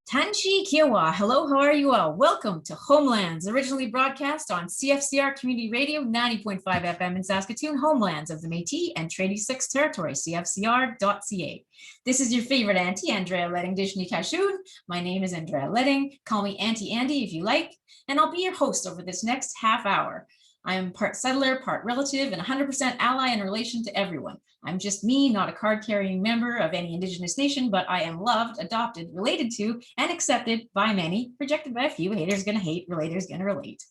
Tanshi Kiowa, hello, how are you all? Welcome to Homelands, originally broadcast on CFCR Community Radio 90.5 FM in Saskatoon, Homelands of the Métis and Treaty 6 Territory, CFCR.ca. This is your favorite auntie, Andrea Letting Dishni Kashoon. My name is Andrea Letting. Call me Auntie Andy if you like, and I'll be your host over this next half hour. I am part settler, part relative, and 100% ally in relation to everyone. I'm just me, not a card-carrying member of any Indigenous nation, but I am loved, adopted, related to, and accepted by many, rejected by a few. Haters gonna hate, relators gonna relate.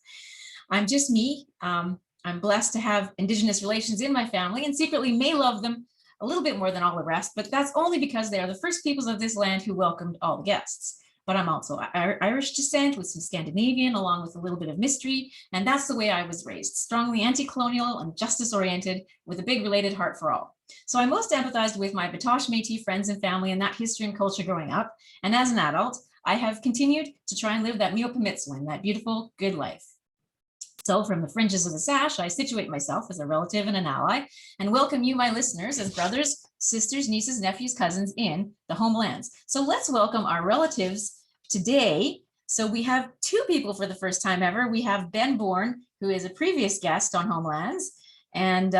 I'm just me. I'm blessed to have Indigenous relations in my family and secretly may love them a little bit more than all the rest, but that's only because they are the first peoples of this land who welcomed all the guests. But I'm also Irish descent with some Scandinavian, along with a little bit of mystery. And that's the way I was raised, strongly anti-colonial and justice-oriented with a big related heart for all. So I most empathized with my Batoche Métis friends and family and that history and culture growing up. And as an adult, I have continued to try and live that Mi'opamitsuwin, that beautiful, good life. So from the fringes of the sash, I situate myself as a relative and an ally and welcome you, my listeners, as brothers, sisters, nieces, nephews, cousins in the Homelands. So let's welcome our relatives today. So we have two people for the first time ever. We have Ben Borne, who is a previous guest on Homelands and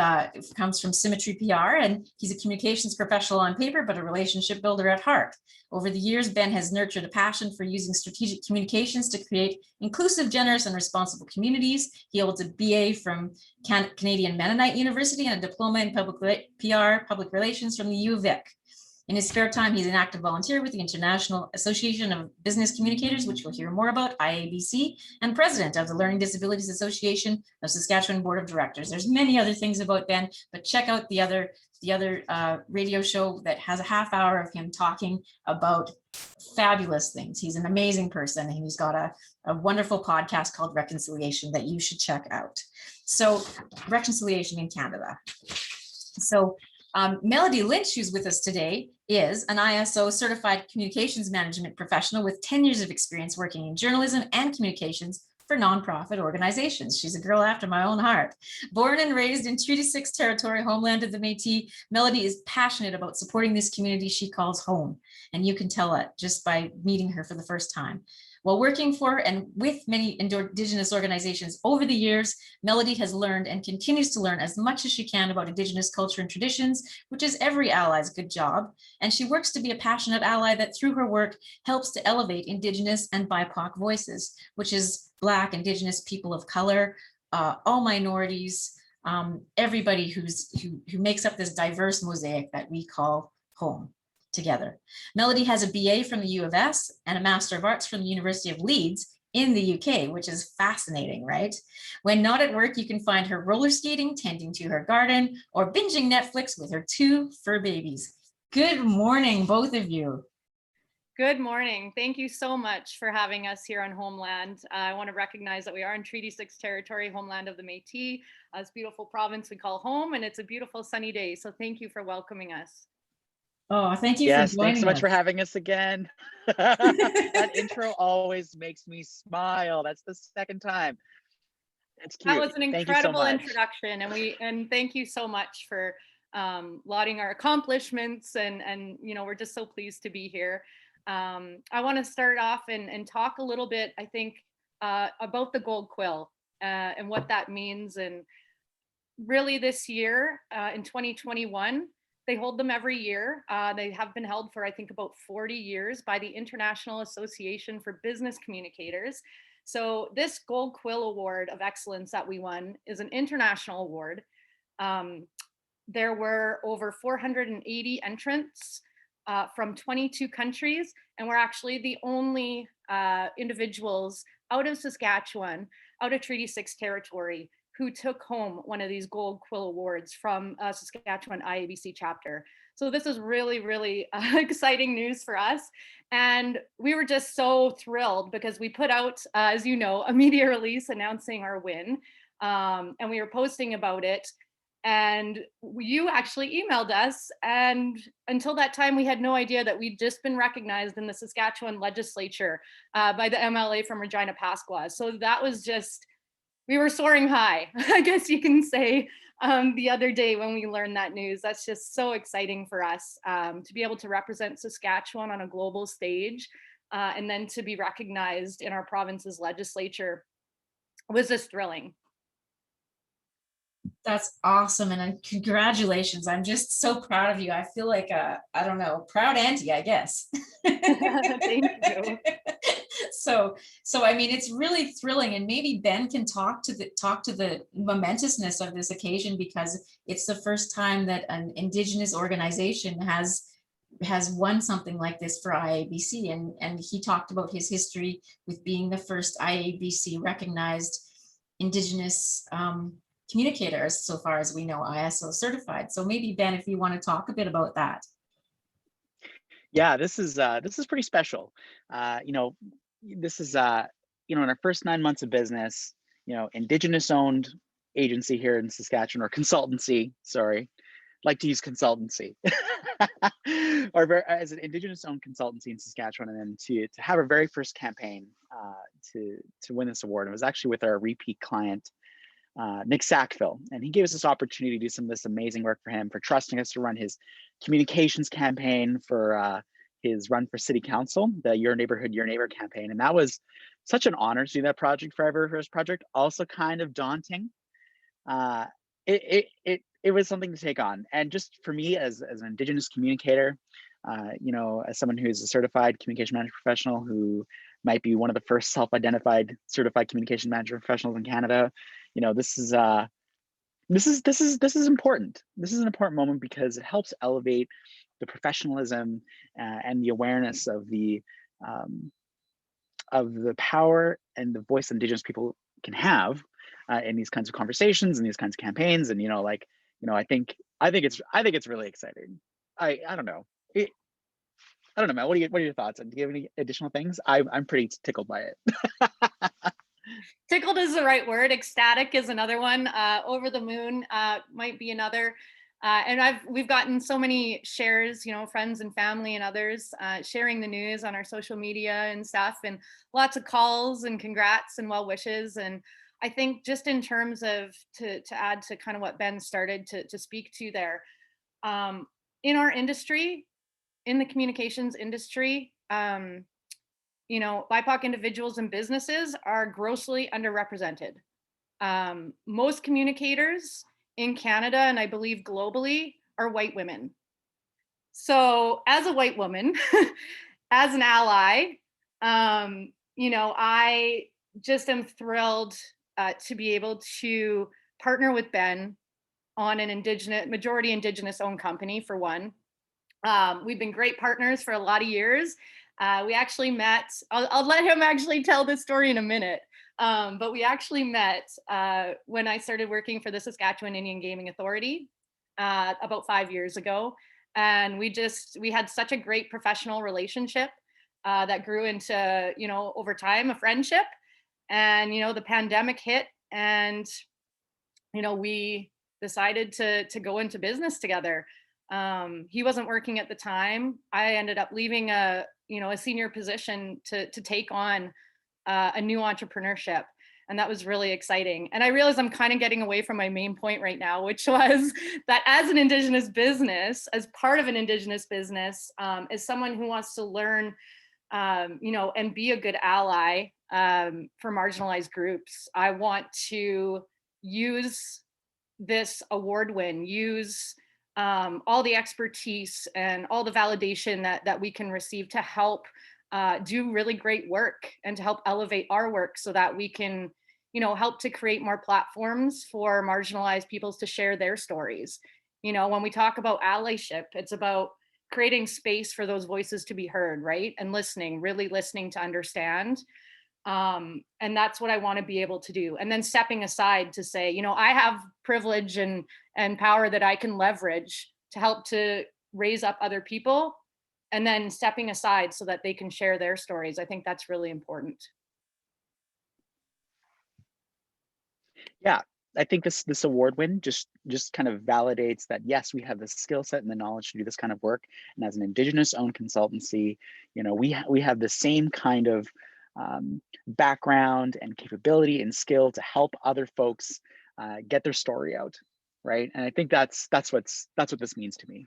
comes from Symmetry-Pr, and he's a communications professional on paper, but a relationship builder at heart. Over the years, Ben has nurtured a passion for using strategic communications to create inclusive, generous, and responsible communities. He holds a BA from Canadian Mennonite University and a diploma in public PR, public relations from the U of Vic. In his spare time, he's an active volunteer with the International Association of Business Communicators, which we'll hear more about, IABC, and president of the Learning Disabilities Association of Saskatchewan Board of Directors. There's many other things about Ben, but check out the other radio show that has a half hour of him talking about fabulous things. He's an amazing person, and he's got a wonderful podcast called Reconciliation that you should check out. So Reconciliation in Canada. So Melody Lynch, who's with us today, is an ISO certified communications management professional with 10 years of experience working in journalism and communications for nonprofit organizations. She's a girl after my own heart. Born and raised in Treaty 6 Territory, homeland of the Métis, Melody is passionate about supporting this community she calls home. And you can tell it just by meeting her for the first time. While working for and with many Indigenous organizations over the years, Melody has learned and continues to learn as much as she can about Indigenous culture and traditions, which is every ally's good job. And she works to be a passionate ally that through her work helps to elevate Indigenous and BIPOC voices, which is Black, Indigenous, people of color, all minorities, everybody who makes up this diverse mosaic that we call home. Together. Melody has a BA from the U of S and a Master of Arts from the University of Leeds in the UK, which is fascinating, right? When not at work, you can find her roller skating, tending to her garden, or binging Netflix with her 2 fur babies. Good morning, both of you. Good morning. Thank you so much for having us here on Homeland. I want to recognize that we are in Treaty 6 Territory, homeland of the Métis, this beautiful province we call home, and it's a beautiful sunny day. So thank you for welcoming us. Oh, thank you for joining us. Thanks so much for having us again. That intro always makes me smile. That's the second time. It's cute. That was an incredible introduction, and thank you so much for lauding our accomplishments, and you know, we're just so pleased to be here. I want to start off and talk a little bit, I think, about the Gold Quill and what that means. And really this year, in 2021, they hold them every year. They have been held for, I think, about 40 years by the International Association for Business Communicators. So this Gold Quill Award of Excellence that we won is an international award. There were over 480 entrants from 22 countries, and we're actually the only individuals out of Saskatchewan, out of Treaty 6 Territory, who took home one of these Gold Quill Awards from Saskatchewan IABC chapter. So this is really, really exciting news for us. And we were just so thrilled because we put out, as you know, a media release announcing our win. And we were posting about it. And you actually emailed us. And until that time, we had no idea that we'd just been recognized in the Saskatchewan legislature by the MLA from Regina Pasqua. So that was just, we were soaring high, I guess you can say, the other day when we learned that news. That's just so exciting for us to be able to represent Saskatchewan on a global stage. and then to be recognized in our province's legislature was just thrilling. That's awesome. And congratulations. I'm just so proud of you. I feel like I don't know, proud auntie, I guess. Thank you. So I mean, it's really thrilling, and maybe Ben can talk to the momentousness of this occasion, because it's the first time that an Indigenous organization has won something like this for IABC, and he talked about his history with being the first IABC recognized Indigenous communicators, so far as we know, ISO certified. So maybe Ben, if you want to talk a bit about that. Yeah, this is pretty special. This is in our first 9 months of business, Indigenous owned agency here in Saskatchewan, or consultancy, sorry, like to use consultancy, or as an Indigenous owned consultancy in Saskatchewan, and then to have our very first campaign to win this award. It was actually with our repeat client, Nick Sackville, and he gave us this opportunity to do some of this amazing work for him, for trusting us to run his communications campaign, for his run for city council, the Your Neighborhood, Your Neighbor campaign. And that was such an honor to do that project for our very first project. Also kind of daunting. It was something to take on. And just for me as an Indigenous communicator, as someone who's a certified communication manager professional, who might be one of the first self-identified certified communication manager professionals in Canada, this is important. This is an important moment because it helps elevate the professionalism and the awareness of the power and the voice Indigenous people can have in these kinds of conversations and these kinds of campaigns. And I think it's really exciting. I don't know. I don't know, Matt. What are your thoughts? And do you have any additional things? I'm pretty tickled by it. Tickled is the right word. Ecstatic is another one. Over the moon might be another. And we've gotten so many shares, friends and family and others sharing the news on our social media and stuff, and lots of calls and congrats and well wishes. And I think just in terms of to add to kind of what Ben started to speak to there, in our industry, in the communications industry, BIPOC individuals and businesses are grossly underrepresented. Most communicators in Canada, and I believe globally, are white women. So as a white woman, as an ally, I just am thrilled to be able to partner with Ben on an majority Indigenous owned company, for one. We've been great partners for a lot of years. We actually met, I'll let him actually tell this story in a minute, but we actually met when I started working for the Saskatchewan Indian Gaming Authority about 5 years ago. And we had such a great professional relationship that grew into, over time, a friendship. And, the pandemic hit, and, we decided to go into business together. He wasn't working at the time. I ended up leaving a senior position to take on a new entrepreneurship. And that was really exciting. And I realize I'm kind of getting away from my main point right now, which was that as an Indigenous business, as part of an Indigenous business, as someone who wants to learn, and be a good ally for marginalized groups, I want to use this award win, use all the expertise and all the validation that we can receive to help do really great work, and to help elevate our work so that we can, help to create more platforms for marginalized peoples to share their stories. When we talk about allyship, it's about creating space for those voices to be heard, right? And really listening to understand. And that's what I want to be able to do. And then stepping aside to say, I have privilege and power that I can leverage to help to raise up other people, and then stepping aside so that they can share their stories. I think that's really important. Yeah, I think this award win just kind of validates that, yes, we have the skill set and the knowledge to do this kind of work. And as an Indigenous owned consultancy, we have the same kind of background and capability and skill to help other folks get their story out, right? And I think that's what this means to me.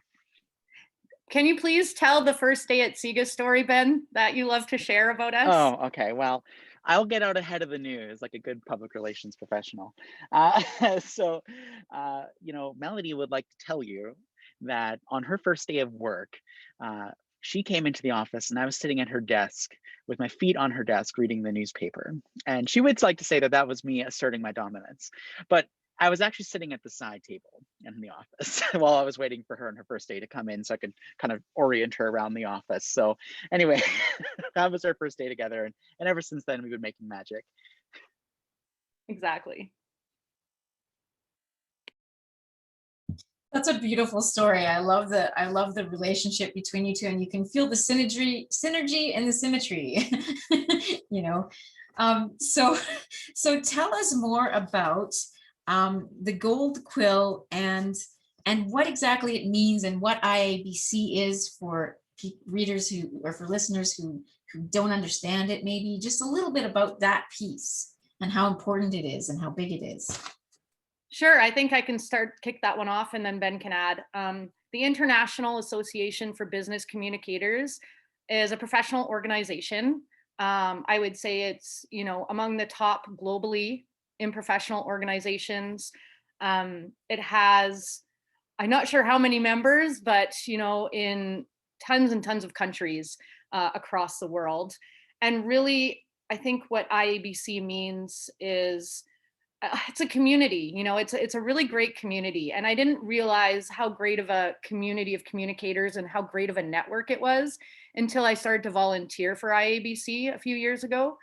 Can you please tell the first day at SIGA story, Ben, that you love to share about us? Oh, okay. Well, I'll get out ahead of the news like a good public relations professional. So, Melody would like to tell you that on her first day of work, uh, she came into the office and I was sitting at her desk with my feet on her desk reading the newspaper. And she would like to say that that was me asserting my dominance. But I was actually sitting at the side table in the office while I was waiting for her on her first day to come in so I could kind of orient her around the office. So anyway, that was our first day together. And ever since then, we've been making magic. Exactly. That's a beautiful story. I love the relationship between you two, and you can feel the synergy and the symmetry. So tell us more about the gold quill and what exactly it means and what IABC is for readers who, or for listeners who don't understand it. Maybe just a little bit about that piece and how important it is and how big it is. Sure, I think I can kick that one off and then Ben can add. The International Association for Business Communicators is a professional organization. I would say it's, among the top globally in professional organizations. It has, I'm not sure how many members, but, in tons and tons of countries across the world. And really, I think what IABC means is it's a community, it's a really great community. And I didn't realize how great of a community of communicators and how great of a network it was until I started to volunteer for IABC a few years ago.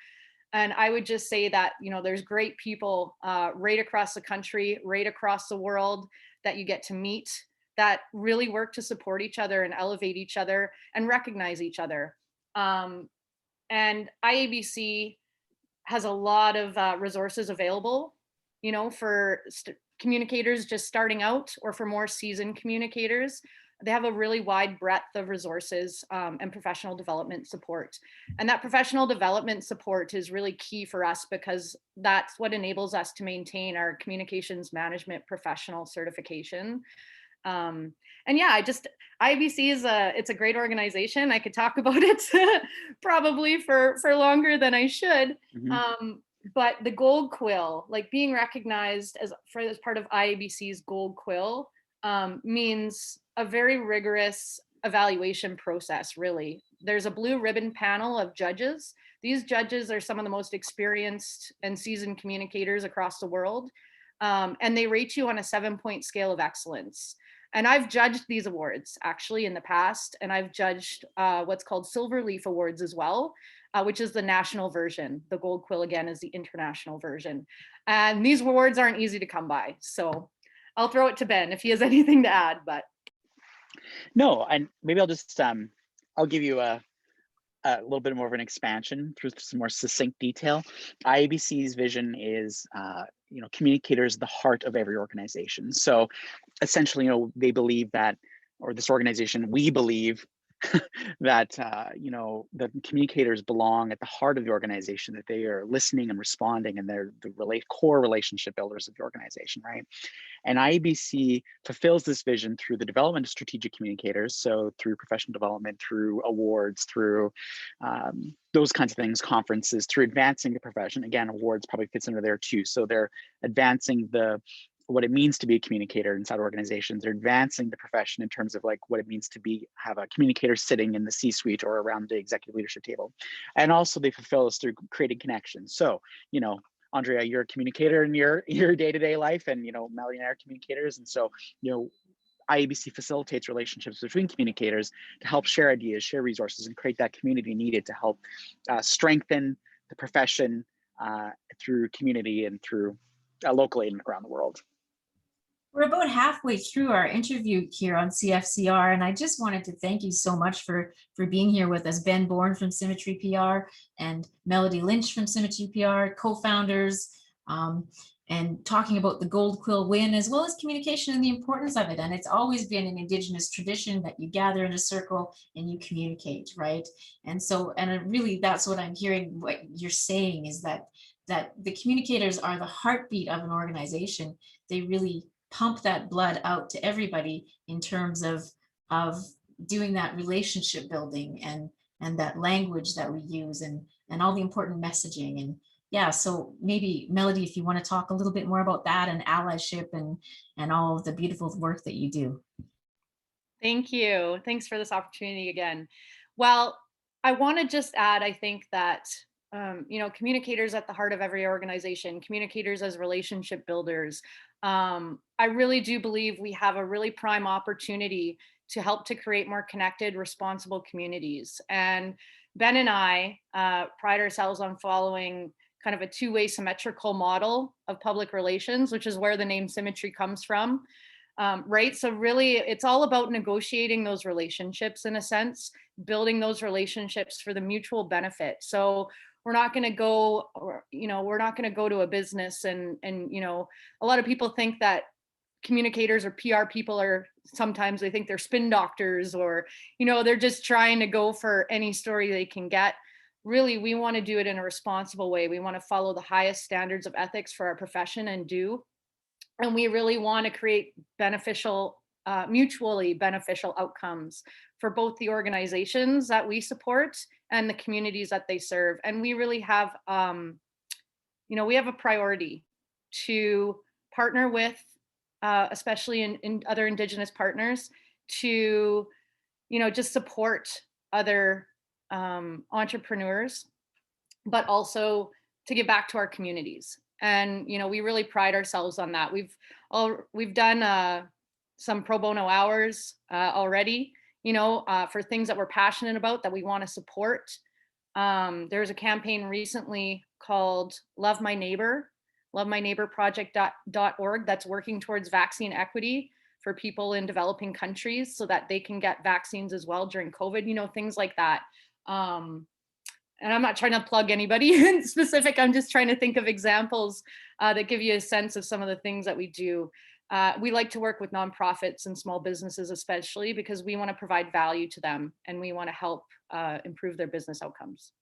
And I would just say that, there's great people right across the country, right across the world that you get to meet that really work to support each other and elevate each other and recognize each other. And IABC has a lot of resources available, for communicators just starting out or for more seasoned communicators. They have a really wide breadth of resources and professional development support. And that professional development support is really key for us because that's what enables us to maintain our communications management professional certification. And yeah, IABC it's a great organization. I could talk about it probably for longer than I should. Mm-hmm. But the gold quill, like being recognized as part of IABC's gold quill, means a very rigorous evaluation process, really. There's a blue ribbon panel of judges. These judges are some of the most experienced and seasoned communicators across the world. And they rate you on a 7-point scale of excellence. And I've judged these awards actually in the past, and I've judged what's called Silver Leaf Awards as well, which is the national version. The Gold Quill, again, is the international version. And these awards aren't easy to come by. So I'll throw it to Ben if he has anything to add. But no, and maybe I'll just I'll give you a little bit more of an expansion through some more succinct detail. IABC's vision is, communicators the heart of every organization. So essentially, they believe that, or this organization, we believe that, the communicators belong at the heart of the organization, that they are listening and responding, and they're the core relationship builders of the organization, right? And IABC fulfills this vision through the development of strategic communicators. So through professional development, through awards, through those kinds of things, conferences, through advancing the profession. Again, awards probably fits under there too. So they're advancing what it means to be a communicator inside organizations. They're advancing the profession in terms of like what it means to have a communicator sitting in the C-suite or around the executive leadership table. And also they fulfill us through creating connections. So, Andrea, you're a communicator in your day-to-day life, and Melody and I are communicators. And so, IABC facilitates relationships between communicators to help share ideas, share resources, and create that community needed to help strengthen the profession through community and through locally and around the world. We're about halfway through our interview here on CFCR, and I just wanted to thank you so much for being here with us. Ben Borne from Symmetry-Pr and Melody Lynch from Symmetry-Pr, co-founders, and talking about the Gold Quill win, as well as communication and the importance of it. And it's always been an Indigenous tradition that you gather in a circle and you communicate, right? And so, and really that's what I'm hearing, what you're saying is that the communicators are the heartbeat of an organization. They really pump that blood out to everybody in terms of doing that relationship building and that language that we use and all the important messaging. And yeah, so maybe Melody, if you want to talk a little bit more about that and allyship and all of the beautiful work that you do. Thank you. Thanks for this opportunity again. Well, I want to just add, I think that, communicators at the heart of every organization, communicators as relationship builders. I really do believe we have a really prime opportunity to help to create more connected, responsible communities. And Ben and I pride ourselves on following kind of a two-way symmetrical model of public relations, which is where the name Symmetry comes from. Right. So really, it's all about negotiating those relationships in a sense, building those relationships for the mutual benefit. So we're not going to go, we're not going to go to a business and a lot of people think that communicators or PR people are sometimes they think they're spin doctors or, they're just trying to go for any story they can get. Really, we want to do it in a responsible way. We want to follow the highest standards of ethics for our profession and we really want to create beneficial, mutually beneficial outcomes for both the organizations that we support and the communities that they serve. And we really have, we have a priority to partner with, especially in other Indigenous partners, to, just support other entrepreneurs, but also to give back to our communities. And we really pride ourselves on that. We've done some pro bono hours already, for things that we're passionate about that we want to support. There's a campaign recently called Love My Neighbor, lovemyneighborproject.org, that's working towards vaccine equity for people in developing countries so that they can get vaccines as well during COVID, things like that. And I'm not trying to plug anybody in specific. I'm just trying to think of examples that give you a sense of some of the things that we do. We like to work with nonprofits and small businesses, especially because we want to provide value to them and we want to help improve their business outcomes.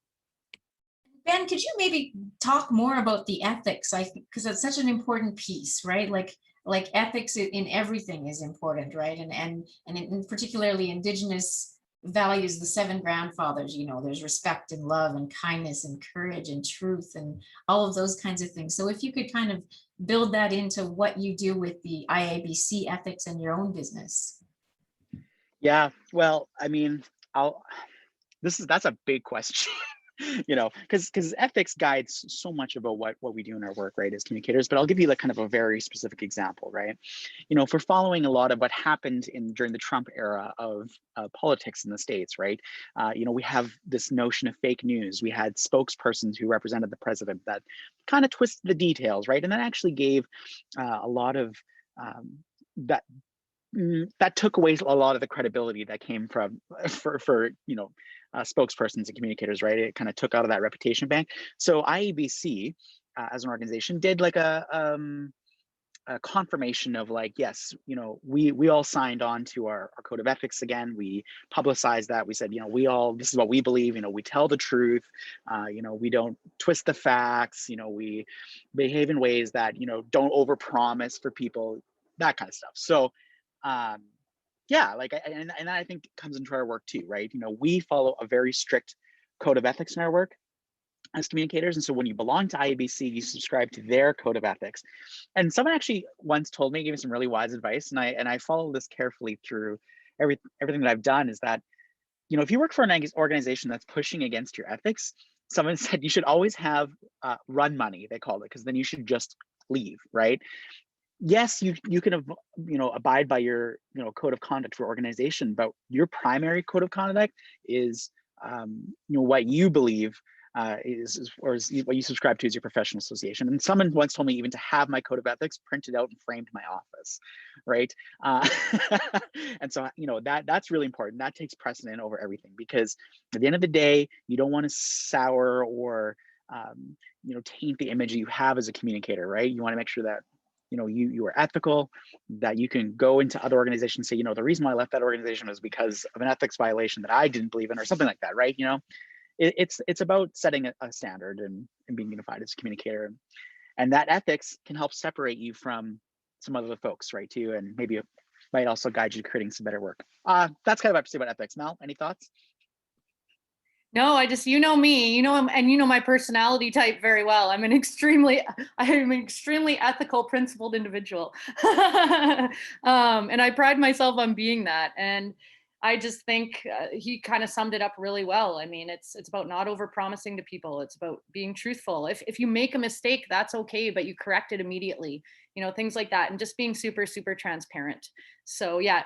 Ben, could you maybe talk more about the ethics? Because it's such an important piece, right? Like ethics in everything is important, right? And in particularly Indigenous values, the 7 grandfathers, there's respect and love and kindness and courage and truth and all of those kinds of things. So if you could kind of build that into what you do with the IABC ethics and your own business. Yeah, well, I mean, that's a big question. Because ethics guides so much about what we do in our work, right, as communicators. But I'll give you like kind of a very specific example, right? If we're following a lot of what happened during the Trump era of politics in the States, right? We have this notion of fake news. We had spokespersons who represented the president that kind of twisted the details, right? And that actually gave a lot of that took away a lot of the credibility that came from for spokespersons and communicators, right? It kind of took out of that reputation bank. So IABC as an organization did like a confirmation of like, yes, we all signed on to our code of ethics again. We publicized that. We said, this is what we believe, we tell the truth, we don't twist the facts, we behave in ways that, don't overpromise for people, that kind of stuff. So yeah, and I think comes into our work too, right? We follow a very strict code of ethics in our work as communicators. And so when you belong to IABC, you subscribe to their code of ethics. And someone actually once told me, gave me some really wise advice, and I follow this carefully through everything that I've done, is that, if you work for an organization that's pushing against your ethics, someone said you should always have run money, they called it, because then you should just leave, right? Yes, you can abide by your code of conduct for organization, but your primary code of conduct is what you believe is what you subscribe to as your professional association. And someone once told me even to have my code of ethics printed out and framed in my office, right? And so that's really important. That takes precedent over everything, because at the end of the day, you don't want to sour or taint the image you have as a communicator, right? You want to make sure that you are ethical, that you can go into other organizations and say, the reason why I left that organization was because of an ethics violation that I didn't believe in, or something like that, right? It's about setting a standard and being unified as a communicator, and that ethics can help separate you from some other folks, right, too, and maybe might also guide you to creating some better work. That's kind of what I say about ethics. Mel, any thoughts? No, I just, you know me, you know, and you know my personality type very well. I'm an extremely ethical, principled individual. And I pride myself on being that. And I just think he kind of summed it up really well. I mean, it's about not over promising to people. It's about being truthful. If you make a mistake, that's okay, but you correct it immediately, you know, things like that. And just being super, super transparent. So yeah.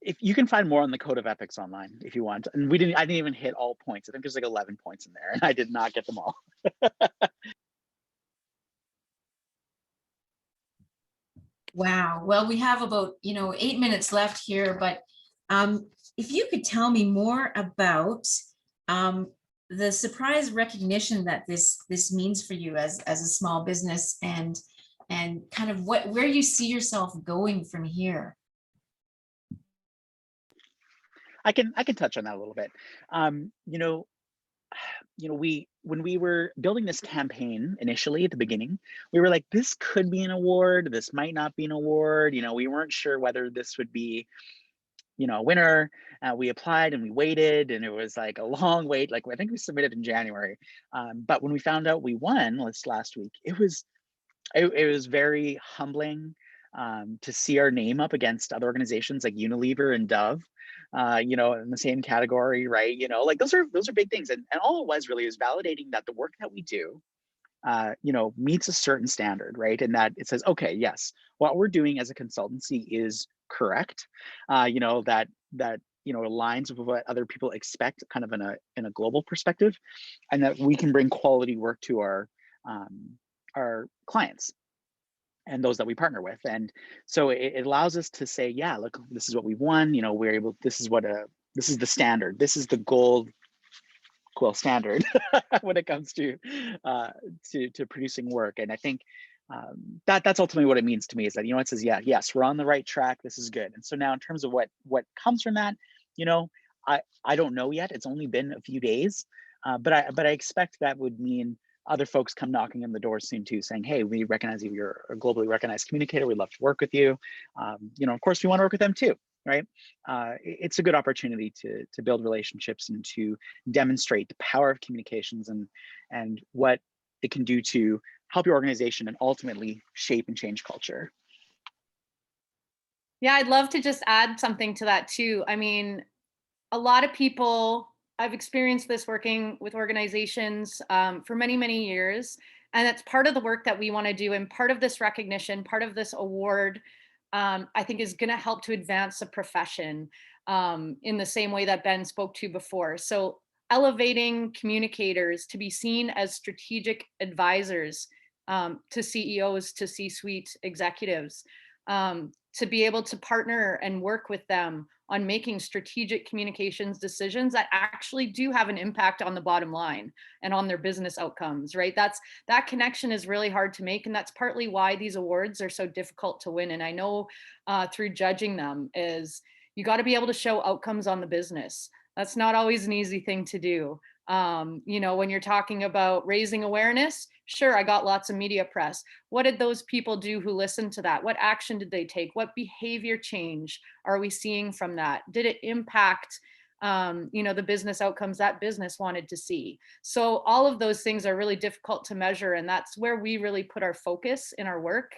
If you can find more on the code of ethics online if you want. And I didn't even hit all points. I think there's like 11 points in there and I did not get them all. Wow. Well, we have about, 8 minutes left here, but if you could tell me more about the surprise recognition that this means for you as a small business, and kind of where you see yourself going from here. I can touch on that a little bit. When we were building this campaign initially at the beginning, we were like, this could be an award, this might not be an award. We weren't sure whether this would be, a winner. We applied and we waited, and it was like a long wait. Like I think we submitted in January, but when we found out we won last week, it was very humbling to see our name up against other organizations like Unilever and Dove. In the same category, right? Like those are big things. And all it was really is validating that the work that we do, meets a certain standard, right? And that it says, okay, yes, what we're doing as a consultancy is correct. That aligns with what other people expect kind of in a global perspective, and that we can bring quality work to our clients and those that we partner with. And so it allows us to say, yeah, look, this is what we won. We're able, this is the standard. This is the gold Quill standard when it comes to producing work. And I think that's ultimately what it means to me, is that, it says, yeah, yes, we're on the right track. This is good. And so now in terms of what comes from that, I don't know yet. It's only been a few days, but I expect that would mean other folks come knocking on the door soon too, saying, hey, we recognize you, you're a globally recognized communicator, we'd love to work with you. Of course we want to work with them too, right? It's a good opportunity to build relationships and to demonstrate the power of communications and what it can do to help your organization and ultimately shape and change culture. Yeah, I'd love to just add something to that too. I mean, a lot of people, I've experienced this working with organizations for many, many years. And that's part of the work that we want to do. And part of this recognition, part of this award, I think is going to help to advance the profession in the same way that Ben spoke to before. So elevating communicators to be seen as strategic advisors to CEOs, to C-suite executives, to be able to partner and work with them on making strategic communications decisions that actually do have an impact on the bottom line and on their business outcomes, right? That connection is really hard to make. And that's partly why these awards are so difficult to win. And I know through judging them is you got to be able to show outcomes on the business. That's not always an easy thing to do. When you're talking about raising awareness, sure, I got lots of media press. What did those people do who listened to that? What action did they take? What behavior change are we seeing from that? Did it impact, the business outcomes that business wanted to see? So all of those things are really difficult to measure. And that's where we really put our focus in our work,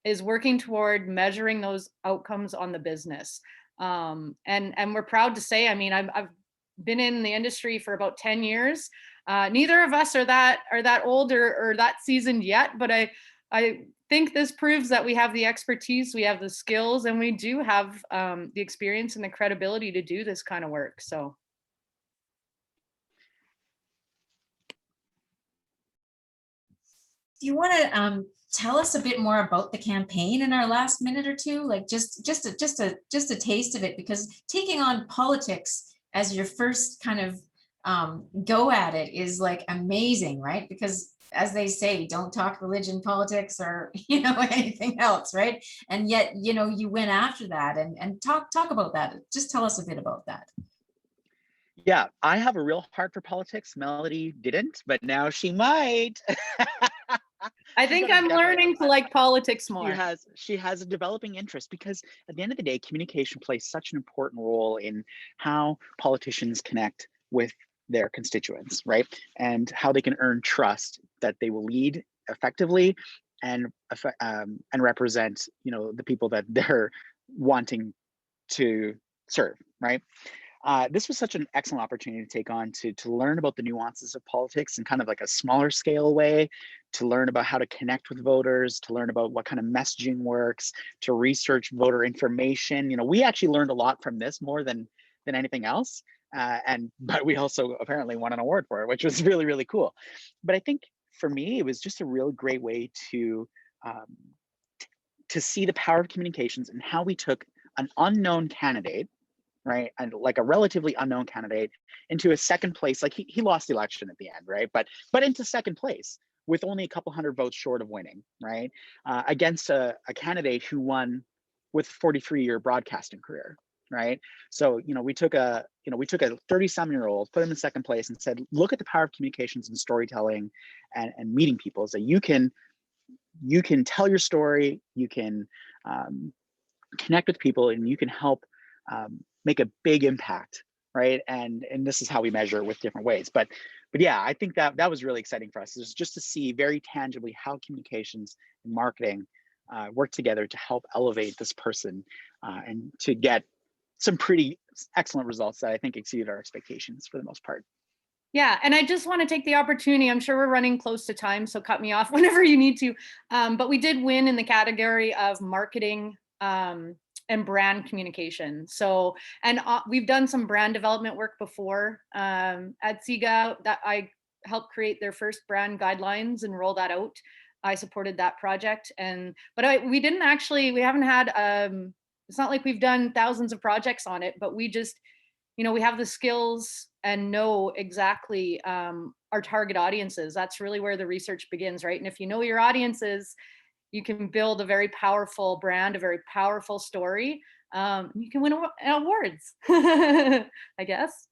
is working toward measuring those outcomes on the business. And we're proud to say, I mean, I've been in the industry for about 10 years. Neither of us are that old or that seasoned yet, but I think this proves that we have the expertise, we have the skills, and we do have the experience and the credibility to do this kind of work. So. Do you want to tell us a bit more about the campaign in our last minute or two? Like just a taste of it, because taking on politics as your first kind of go at it is like amazing, right? Because as they say, don't talk religion, politics, or anything else, right? And yet you went after that and talk about that. Just tell us a bit about that. Yeah, I have a real heart for politics. Melody didn't, but now she might. I think I'm Definitely. learning to like politics more. She has a developing interest, because at the end of the day, communication plays such an important role in how politicians connect with their constituents, right? And how they can earn trust that they will lead effectively and represent, the people that they're wanting to serve, right? This was such an excellent opportunity to take on to learn about the nuances of politics in kind of like a smaller scale way, to learn about how to connect with voters, to learn about what kind of messaging works, to research voter information. We actually learned a lot from this, more than anything else. But we also apparently won an award for it, which was really, really cool. But I think for me, it was just a real great way to see the power of communications and how we took an unknown candidate, right, and like a relatively unknown candidate, into a second place. Like he lost the election at the end, right, but into second place with only a couple hundred votes short of winning, right, against a candidate who won with 43-year broadcasting career, right? So we took a 30-some-year-old, put him in second place, and said, look at the power of communications and storytelling and meeting people. So you can tell your story, you can connect with people, and you can help make a big impact, right? And this is how we measure it with different ways. But yeah, I think that was really exciting for us, is just to see very tangibly how communications and marketing work together to help elevate this person and to get some pretty excellent results that I think exceeded our expectations for the most part. Yeah, and I just want to take the opportunity. I'm sure we're running close to time, so cut me off whenever you need to. But we did win in the category of marketing and brand communication. So, and we've done some brand development work before at SIGA. That I helped create their first brand guidelines and roll that out. I supported that project, but we haven't had. It's not like we've done thousands of projects on it, but we just, we have the skills and know exactly our target audiences. That's really where the research begins, right? And if you know your audiences, you can build a very powerful brand, a very powerful story. You can win awards, I guess.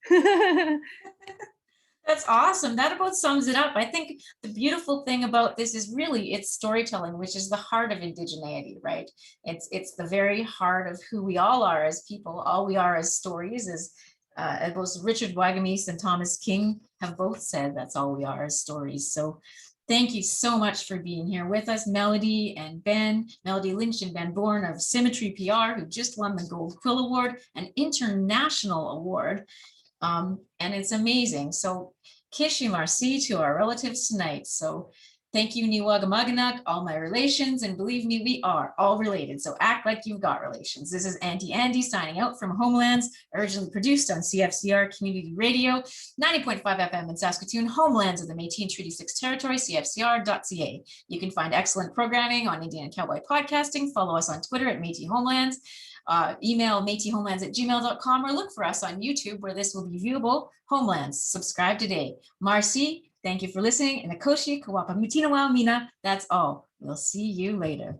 That's awesome. That about sums it up. I think the beautiful thing about this is really it's storytelling, which is the heart of indigeneity, right? It's the very heart of who we all are as people. All we are as stories, as both Richard Wagamese and Thomas King have both said, that's all we are as stories. So thank you so much for being here with us, Melody Lynch and Ben Borne of Symmetry-Pr, who just won the Gold Quill Award, an international award. And it's amazing. So Kishi Marci to our relatives tonight. So thank you, Niwagamaganak, all my relations, and believe me, we are all related. So act like you've got relations. This is Auntie Andy signing out from Homelands, originally produced on CFCR Community Radio, 90.5 FM in Saskatoon, Homelands of the Métis and Treaty 6 Territory, CFCR.ca. You can find excellent programming on Indian and Cowboy Podcasting. Follow us on Twitter at Métis Homelands. Email métishomelands@gmail.com, or look for us on YouTube, where this will be viewable. Homelands, subscribe today. Marcy, thank you for listening. And Akoshi Kawapa Mutina Mina, that's all. We'll see you later.